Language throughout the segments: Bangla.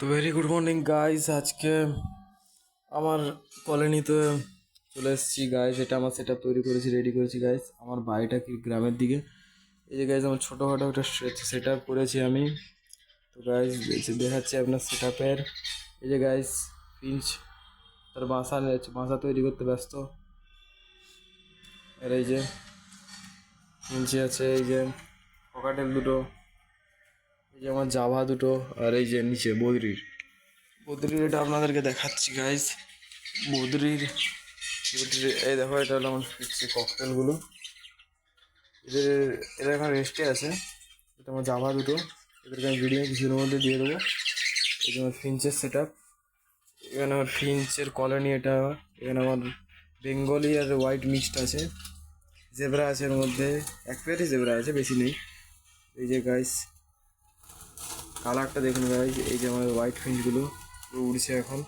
তো ভেরি গুড মর্নিং গাইজ। আজকে আমার কলোনিতে চলে এসেছি গাইজ। এটা আমার সেট আপ তৈরি করেছি, রেডি করেছি গাইজ। আমার বাড়িটা কি গ্রামের দিকে। এই যে গাইজ আমার ছোটোখাটো একটা সেট আপ করেছি আমি। তো গাইজ দেখাচ্ছি আপনার সেট আপের। এই যে গাইজ ফিঞ্চ তার বাসা তৈরি করতে ব্যস্ত। আর এই যে ফিঞ্চি আছে, এই যে পকাটেল দুটো, এই যে আমার জাভা দুটো, আর এই যে নিচে বদ্রির এটা আপনাদেরকে দেখাচ্ছি গাইজ। বদ্রির এই দেখো, এটা হলো আমার ফিক্সি ককটেলগুলো। এদের এরা এখন রেস্টে আছে। এটা আমার জাভা দুটো, এদেরকে আমি ভিডিও কিছুর মধ্যে দিয়ে দেবো। এই যে আমার ফিঞ্চের সেট আপ। এখানে আমার ফিঞ্চের কলোনি এটা। এখানে আমার বেঙ্গলি আর হোয়াইট মিক্সড আছে, জেব্রা আছে এর মধ্যে, এক পেয়ারই জেব্রা আছে, বেশি নেই। এই যে গাইস কালারটা দেখুন গাইস। এই যে আমার হোয়াইট ফিঞ্চগুলো পুরো উড়ছে এখন।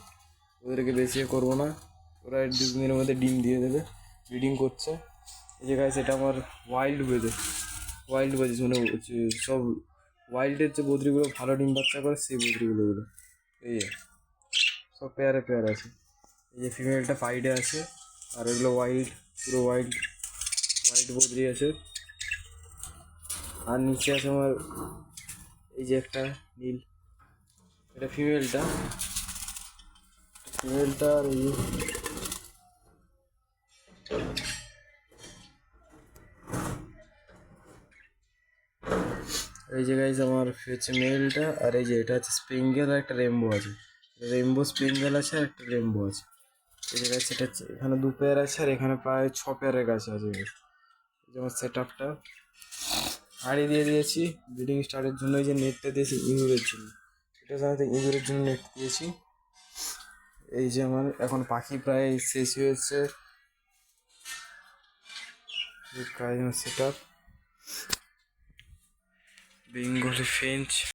ওদেরকে বেশি করবো না, ওরা 2 দিনের মধ্যে ডিম দিয়ে দেবে, ব্রিডিং করছে। এই যে গাইস এটা আমার ওয়াইল্ড বাজি মানে সব ওয়াইল্ডের যে বদ্রিগুলো ভালো ডিম বাচ্চা করে, সেই বদ্রিগুলো এই যে সব পেয়ারে আছে। এই যে ফিমেলটা পাইডে আছে, আর এগুলো ওয়াইল্ড, পুরো ওয়াইল্ড বদ্রি আছে। আর নিচে আছে আমার এই যে একটা নীল, এটা ফিমেলটা আর এই যে গাইজ আমার হচ্ছে মেলটা। আর এই যে এটা হচ্ছে স্প্রিঙ্গেল, আর একটা রেমবো আছে। রেমবো স্প্রিঙ্গেল আছে, আর একটা রেমবো আছে। এই যে গাইজ এটা এখানে 2 পেয়ার আছে, আর এখানে প্রায় 6 পেয়ারের কাছে আছে। এই যে আমার সেট আপটা হাঁড়ি দিয়ে দিয়েছি ব্রিডিং স্টার্টের জন্য। এই যে নেটটা দিয়েছি ইঁদুরের জন্য, এটা জানাতে ইঁদুরের জন্য নেট দিয়েছি। এই যে আমার এখন পাখি প্রায় শেষ হয়েছে। প্রায় আমার সেট আপ বেঙ্গলি ফিঞ্চ।